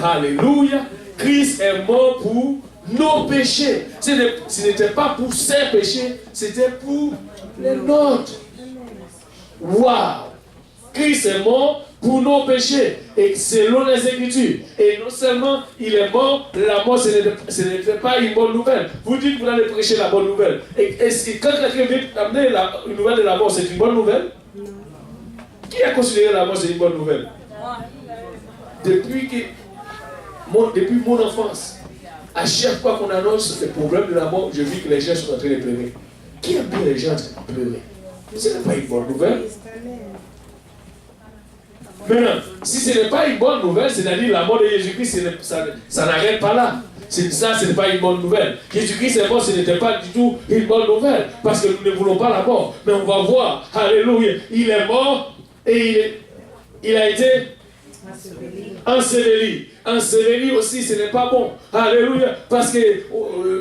A: Alléluia. Christ est mort pour nos péchés. Ce n'était pas pour ses péchés, c'était pour les nôtres. Waouh! Christ est mort pour nos péchés, et selon les Écritures. Et non seulement il est mort, la mort, ce n'était pas une bonne nouvelle. Vous dites que vous allez prêcher la bonne nouvelle. Et quand quelqu'un vient amener une nouvelle de la mort, c'est une bonne nouvelle? Qui a considéré la mort, c'est une bonne nouvelle? Depuis mon enfance, à chaque fois qu'on annonce le problème de la mort, je vis que les gens sont en train de pleurer. Qui aime bien les gens en train de pleurer? Ce n'est pas une bonne nouvelle. Maintenant, si ce n'est pas une bonne nouvelle, c'est-à-dire la mort de Jésus-Christ, ça n'arrête pas là. Ça, ce n'est pas une bonne nouvelle. Jésus-Christ est mort, ce n'était pas du tout une bonne nouvelle, parce que nous ne voulons pas la mort. Mais on va voir, alléluia, il est mort et il a été enseveli. Enseveli aussi, ce n'est pas bon. Alléluia. Parce que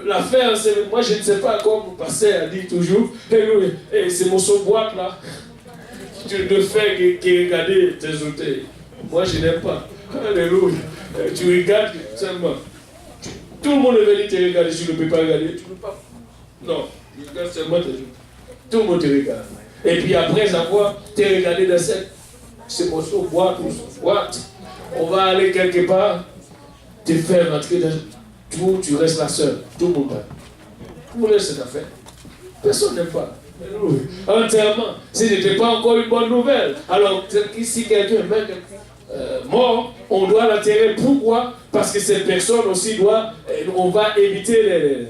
A: l'affaire, moi je ne sais pas, comme le pasteur a dit toujours, alléluia, c'est mon boîte là. Tu ne fais que regarder tes hôtels. Moi je n'aime pas. Alléluia. Tu regardes seulement. Tout le monde est venu te regarder, tu ne peux pas regarder. Tu ne peux pas. Non, tu regardes seulement tes hôtels. Tout le monde te regarde. Et puis après avoir te regardé dans ce morceau boîte, on va aller quelque part, te faire rentrer dans tout, tu restes là seul. Tout le monde va. Vous laissez cette affaire. Personne n'aime pas. Enterrement, ce n'était pas encore une bonne nouvelle. Alors, si quelqu'un meurt mort, on doit l'enterrer. Pourquoi? Parce que cette personne aussi doit, on va éviter les...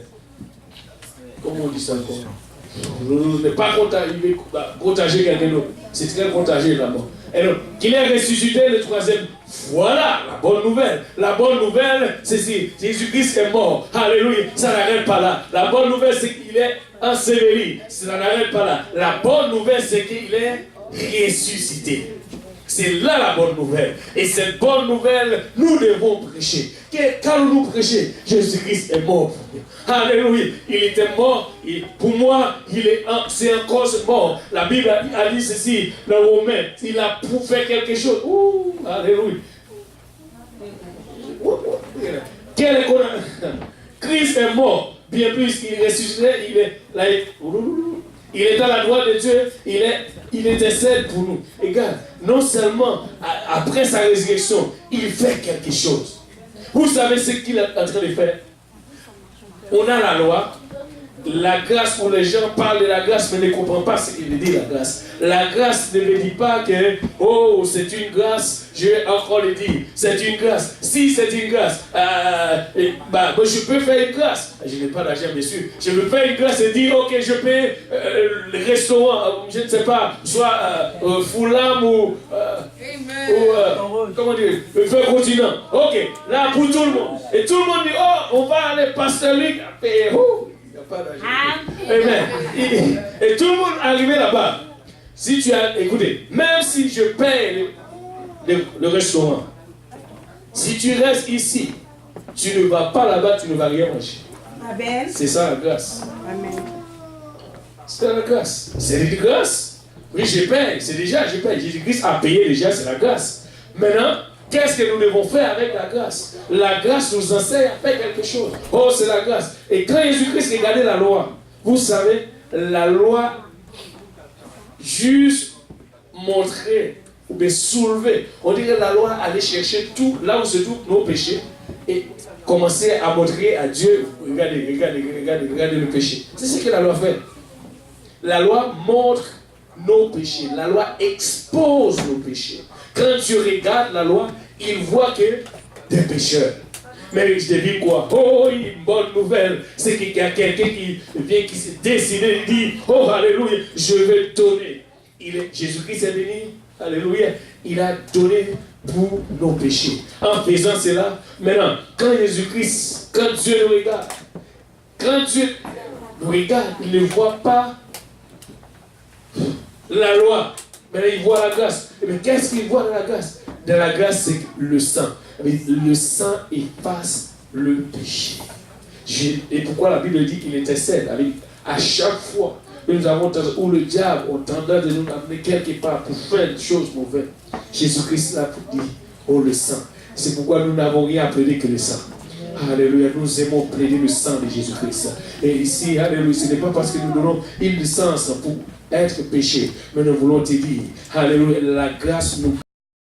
A: Comment on dit ça encore? Ne pas contagier quelqu'un d'autre. C'est très contagieux la mort. Et donc, qu'il est ressuscité le troisième. Voilà la bonne nouvelle. La bonne nouvelle, c'est si Jésus-Christ est mort. Alléluia. Ça n'arrête pas là. La bonne nouvelle, c'est qu'il est enseveli. Ça n'arrête pas là. La bonne nouvelle, c'est qu'il est ressuscité. C'est là la bonne nouvelle. Et cette bonne nouvelle, nous devons prêcher. Qu'allons-nous prêcher? Jésus-Christ est mort pour nous. Alléluia. Il était mort. Et pour moi, c'est encore mort. La Bible a dit ceci, le Romain. Il a fait quelque chose. Ouh, alléluia. Christ est mort. Bien plus qu'il est ressuscité, il est à la droite de Dieu, il intercède pour nous. Regarde, non seulement après sa résurrection, il fait quelque chose. Vous savez ce qu'il est en train de faire? On a la loi, la grâce, où les gens parlent de la grâce mais ne comprennent pas ce qu'il veut dire la grâce. La grâce ne veut dire pas que, oh, c'est une grâce, je vais encore le dire, c'est une grâce. Si c'est une grâce, je peux faire une grâce. Je n'ai pas d'argent, bien sûr. Je peux faire une grâce et dire, ok, je paye le restaurant, je ne sais pas, soit Foulam ou comment dire, le Feu Continent. Ok, là pour tout le monde. Et tout le monde dit, oh, on va aller pasteur Luc à payer. Pas Amen. Et tout le monde est arrivé là-bas. Si tu as, écoutez, même si je paye le restaurant, si tu restes ici, tu ne vas pas là-bas, tu ne vas rien manger. Amen. C'est ça la grâce. Amen. C'est la grâce. C'est la grâce. Oui, je paye. C'est déjà, je paye. Jésus-Christ a payé déjà, c'est la grâce. Maintenant, qu'est-ce que nous devons faire avec la grâce? La grâce nous enseigne à faire quelque chose. Oh, c'est la grâce. Et quand Jésus-Christ regardait la loi, vous savez, la loi juste montrait ou bien soulever. On dirait que la loi allait chercher tout, là où se trouvent nos péchés et commencer à montrer à Dieu, regardez le péché. C'est ce que la loi fait. La loi montre nos péchés. La loi expose nos péchés. Quand tu regardes la loi, il voit que des pécheurs. Mais je devine quoi? Oh, une bonne nouvelle. C'est qu'il y a quelqu'un qui vient, qui s'est décidé de dire, oh, alléluia, je vais donner. Jésus-Christ est venu, alléluia, il a donné pour nos péchés. En faisant cela, maintenant, quand Jésus-Christ, quand Dieu le regarde, il ne voit pas la loi, mais il voit la grâce. Mais qu'est-ce qu'il voit dans la grâce? Dans la grâce, c'est le sang. Le sang efface le péché. Et pourquoi la Bible dit qu'il intercède? À chaque fois que nous avons où le diable a tendance de nous amener quelque part pour faire des choses mauvaises, Jésus-Christ l'a dit, oh le sang. C'est pourquoi nous n'avons rien à plaider que le sang. Alléluia, nous aimons plaider le sang de Jésus-Christ. Et ici, alléluia, ce n'est pas parce que nous donnons une licence pour être péché, mais nous voulons te dire, alléluia, la grâce nous